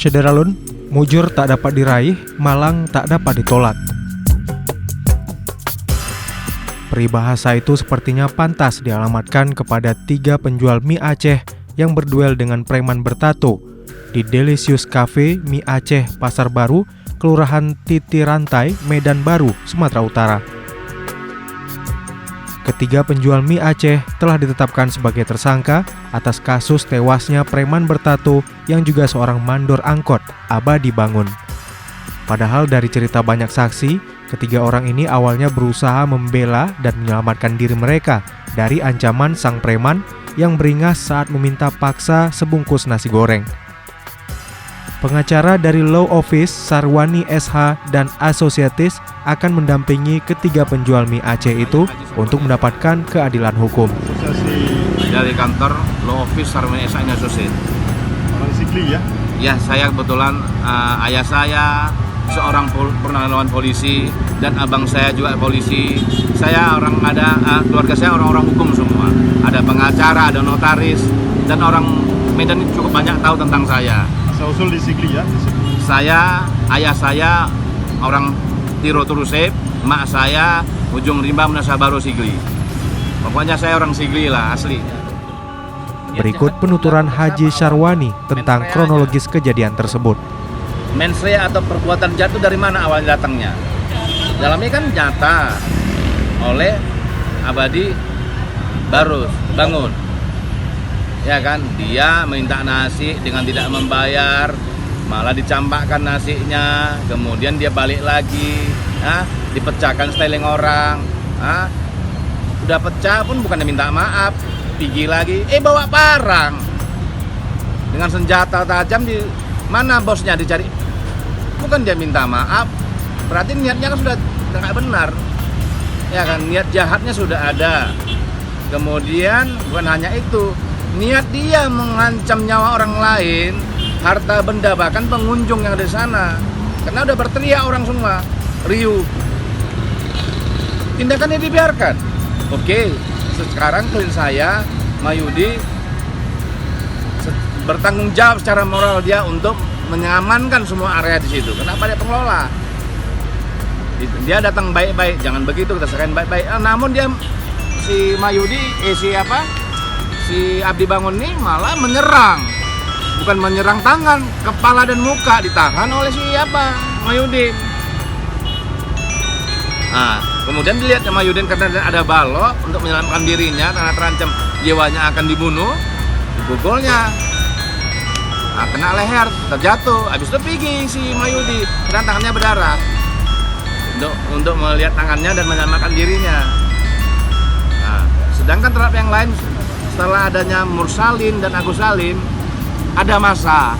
Syederalun, mujur tak dapat diraih, malang tak dapat ditolak. Peribahasa itu sepertinya pantas dialamatkan kepada 3 penjual mie Aceh yang berduel dengan preman bertato di Delicious Cafe Mie Aceh Pasar Baru, Kelurahan Titi Rantai, Medan Baru, Sumatera Utara. Ketiga penjual mie Aceh telah ditetapkan sebagai tersangka atas kasus tewasnya preman bertato yang juga seorang mandor angkot, Abadi Bangun. Padahal dari cerita banyak saksi, ketiga orang ini awalnya berusaha membela dan menyelamatkan diri mereka dari ancaman sang preman yang beringas saat meminta paksa sebungkus nasi goreng. Pengacara dari Law Office Sarwani SH dan Associates akan mendampingi ketiga penjual mie Aceh itu untuk mendapatkan keadilan hukum. Dari kantor Law Office Sarwani SH dan Associates. Orang Sikli ya? Ya, saya kebetulan ayah saya seorang purnawirawan polisi dan abang saya juga polisi. Saya keluarga saya orang-orang hukum semua. Ada pengacara, ada notaris, dan orang Medan cukup banyak tahu tentang saya. Asal-usul di Sikli ya? Ayah saya orang Tiro Turusep, mak saya Ujung Rimba Menasabaro Sigli. Pokoknya saya orang Sigli lah, asli. Berikut penuturan Haji Sarwani tentang kronologis kejadian tersebut. Mensrea atau perbuatan jahat itu dari mana awalnya datangnya? Dalamnya kan nyata oleh Abadi Bangun. Ya kan, dia minta nasi dengan tidak membayar, malah dicampakkan nasinya, kemudian dia balik lagi, dipecahkan styling orang, udah pecah pun bukannya minta maaf, pergi lagi, bawa parang dengan senjata tajam. Di mana bosnya dicari? Bukan dia minta maaf, berarti niatnya kan sudah nggak benar, ya kan, niat jahatnya sudah ada. Kemudian bukan hanya itu, niat dia mengancam nyawa orang lain, harta benda, bahkan pengunjung yang ada di sana. Karena udah berteriak orang semua, riuh. Tindakannya dibiarkan. Oke, sekarang klien saya, Mayudi, bertanggung jawab secara moral dia untuk mengamankan semua area di situ. Kenapa dia pengelola? Dia datang baik-baik, jangan begitu, kita serahin baik-baik. Namun dia, si Mayudi, si Abdi Bangun ini malah menyerang. Bukan menyerang tangan, kepala dan muka ditahan oleh siapa? Mayudin. Kemudian dilihat sama Mayudin karena ada balok untuk menyelamatkan dirinya karena terancam jiwanya akan dibunuh, dipukulnya. Kena leher, terjatuh. Habis itu pergi si Mayudi, dan tangannya berdarah. Untuk melihat tangannya dan menyelamatkan dirinya. Sedangkan terhadap yang lain, setelah adanya Mursalin dan Agus Salim, ada massa.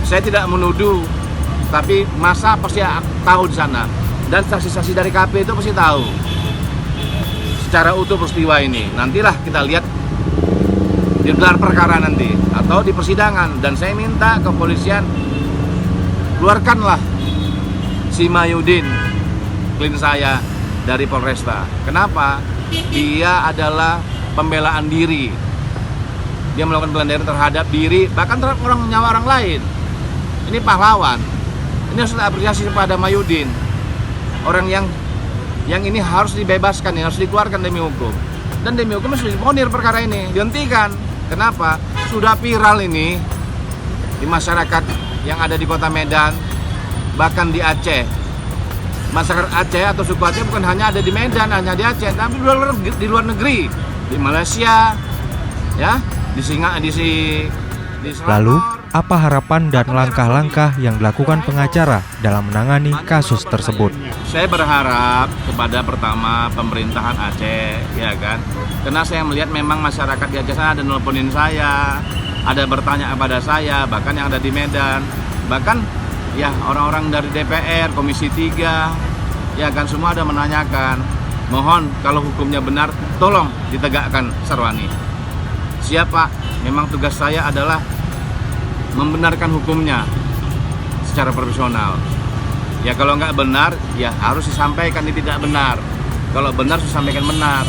Saya tidak menuduh, tapi massa pasti tahu di sana. Dan saksi-saksi dari KP itu pasti tahu secara utuh peristiwa ini. Nantilah kita lihat di gelar perkara nanti atau di persidangan. Dan saya minta kepolisian keluarkanlah si Mayudin, klien saya, dari Polresta. Kenapa? Dia adalah pembelaan diri. Dia melakukan pembelaan diri terhadap diri, bahkan terhadap nyawa orang lain. Ini pahlawan. Ini harus apresiasi kepada Mayudin. Orang yang ini harus dibebaskan, yang harus dikeluarkan demi hukum. Dan demi hukum harus diponir perkara ini, dihentikan. Kenapa? Sudah viral ini di masyarakat yang ada di Kota Medan, bahkan di Aceh. Masyarakat Aceh atau suku Aceh bukan hanya ada di Medan, hanya di Aceh, tapi di luar negeri, di Malaysia, ya, di Selangor. Lalu, apa harapan dan langkah-langkah yang dilakukan pengacara dalam menangani kasus tersebut? Saya berharap kepada pertama pemerintahan Aceh, ya kan, karena saya melihat memang masyarakat di Aceh sana ada nelponin saya, ada bertanya kepada saya, bahkan yang ada di Medan, bahkan ya orang-orang dari DPR, Komisi 3, ya kan, semua ada menanyakan. Mohon kalau hukumnya benar, tolong ditegakkan Sarwani. Siapa? Memang tugas saya adalah membenarkan hukumnya secara profesional. Ya kalau nggak benar, ya harus disampaikan ini tidak benar. Kalau benar, disampaikan benar.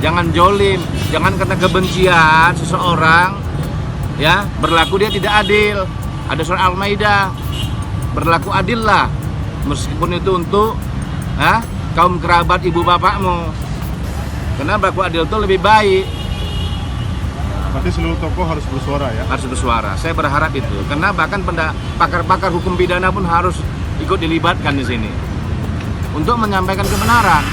Jangan jolim, jangan karena kebencian seseorang, ya berlaku dia tidak adil. Ada surat Al-Maidah, berlaku adillah, meskipun itu untuk kaum kerabat ibu bapakmu. Karena berlaku adil itu lebih baik. Berarti seluruh tokoh harus bersuara ya? Harus bersuara. Saya berharap itu. Karena bahkan pakar-pakar hukum pidana pun harus ikut dilibatkan di sini untuk menyampaikan kebenaran.